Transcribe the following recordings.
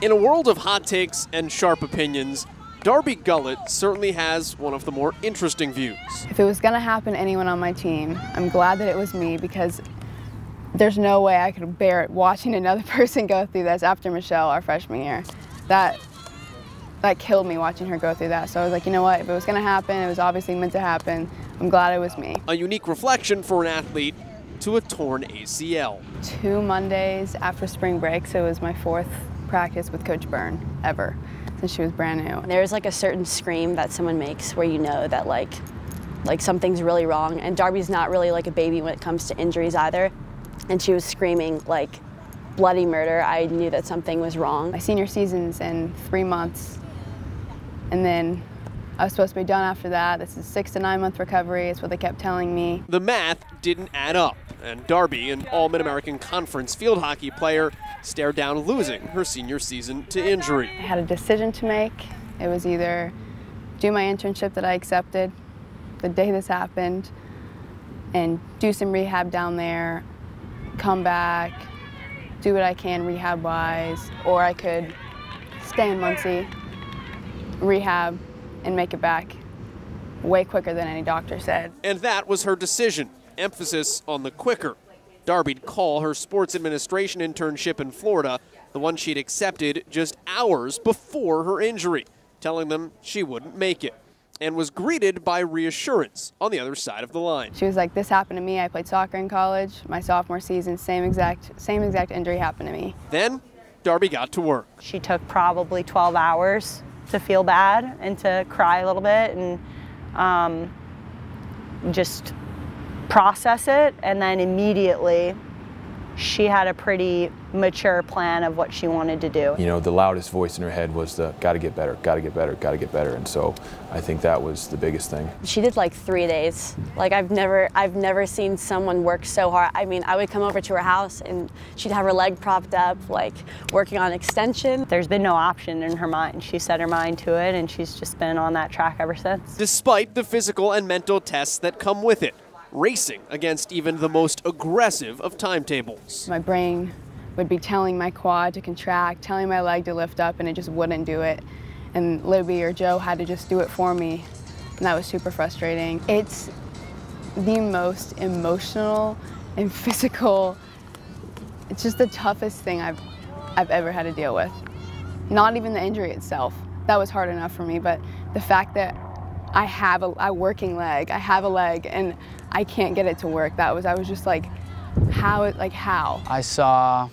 In a world of hot takes and sharp opinions, Darbi Gullett certainly has one of the more interesting views. If it was going to happen to anyone on my team, I'm glad that it was me, because there's no way I could bear it watching another person go through this after Michelle, our freshman year. That killed me, watching her go through that. So I was like, you know what, if it was going to happen, it was obviously meant to happen. I'm glad it was me. A unique reflection for an athlete to a torn ACL. 2 Mondays after spring break, so it was my 4th practice with Coach Byrne ever, since she was brand new. There's like a certain scream that someone makes where you know that like something's really wrong. And Darbi's not really like a baby when it comes to injuries either. And she was screaming like bloody murder. I knew that something was wrong. My senior season's in 3 months, and then I was supposed to be done after that. This is 6 to 9 month recovery, is what they kept telling me. The math didn't add up, and Darbi, an All-Mid-American Conference field hockey player, stared down losing her senior season to injury. I had a decision to make. It was either do my internship that I accepted the day this happened and do some rehab down there, come back, do what I can rehab-wise, or I could stay in Muncie, rehab, and make it back way quicker than any doctor said. And that was her decision, emphasis on the quicker. Darbi'd call her sports administration internship in Florida, the one she'd accepted just hours before her injury, telling them she wouldn't make it, and was greeted by reassurance on the other side of the line. She was like, this happened to me. I played soccer in college. My sophomore season, same exact injury happened to me. Then Darbi got to work. She took probably 12 hours to feel bad and to cry a little bit and just process it, and then immediately she had a pretty mature plan of what she wanted to do. You know, the loudest voice in her head was the gotta get better, gotta get better, gotta get better, and so I think that was the biggest thing. She did like 3 days. Like I've never seen someone work so hard. I mean, I would come over to her house and she'd have her leg propped up, like working on extension. There's been no option in her mind. She set her mind to it, and she's just been on that track ever since. Despite the physical and mental tests that come with it, racing against even the most aggressive of timetables. My brain would be telling my quad to contract, telling my leg to lift up, and it just wouldn't do it. And Libby or Joe had to just do it for me, and that was super frustrating. It's the most emotional and physical, it's just the toughest thing I've ever had to deal with. Not even the injury itself. That was hard enough for me, but the fact that I have a working leg, I have a leg, and I can't get it to work. I was just like, how? I saw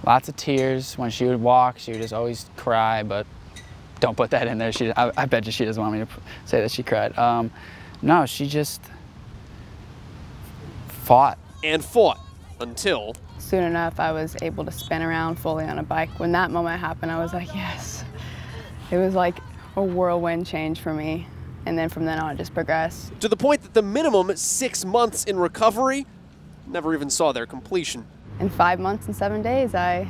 lots of tears when she would walk. She would just always cry, but don't put that in there. I bet you she doesn't want me to say that she cried. No, she just fought. And fought until... Soon enough, I was able to spin around fully on a bike. When that moment happened, I was like, yes. It was like a whirlwind change for me. And then from then on, it just progressed. To the point that the minimum 6 months in recovery never even saw their completion. In 5 months and 7 days, I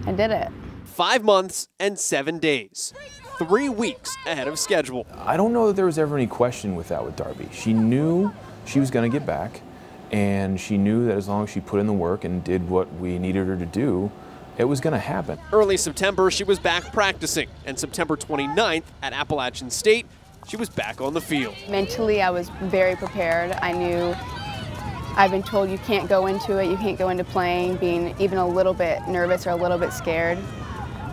did it. 5 months and 7 days. 3 weeks ahead of schedule. I don't know that there was ever any question with that with Darbi. She knew she was going to get back, and she knew that as long as she put in the work and did what we needed her to do, it was going to happen. Early September, she was back practicing, and September 29th at Appalachian State, she was back on the field. Mentally, I was very prepared. I knew, I've been told you can't go into it, you can't go into playing being even a little bit nervous or a little bit scared.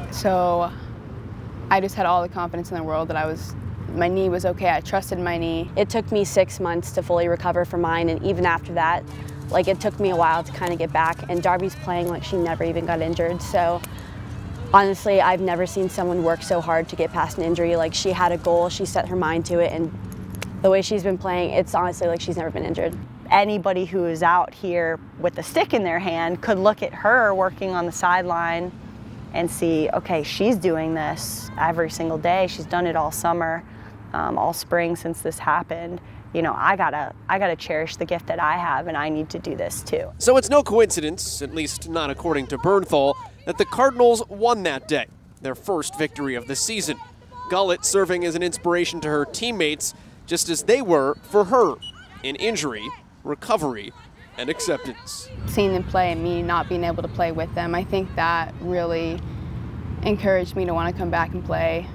So I just had all the confidence in the world that my knee was okay, I trusted my knee. It took me 6 months to fully recover from mine, and even after that, like it took me a while to kind of get back, and Darbi's playing like she never even got injured. So honestly, I've never seen someone work so hard to get past an injury. Like she had a goal, she set her mind to it, and the way she's been playing, it's honestly like she's never been injured. Anybody who is out here with a stick in their hand could look at her working on the sideline and see, okay, she's doing this every single day. She's done it all summer, all spring since this happened. You know, I gotta cherish the gift that I have, and I need to do this too. So it's no coincidence, at least not according to Bernthal, that the Cardinals won that day, their first victory of the season. Gullett serving as an inspiration to her teammates, just as they were for her, in injury, recovery, and acceptance. Seeing them play and me not being able to play with them, I think that really encouraged me to want to come back and play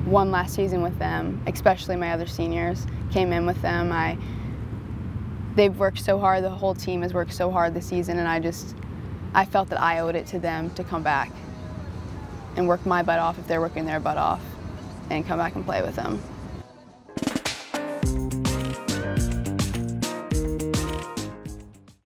one last season with them, especially my other seniors. Came in with them. They've worked so hard, the whole team has worked so hard this season, and I felt that I owed it to them to come back and work my butt off if they're working their butt off and come back and play with them.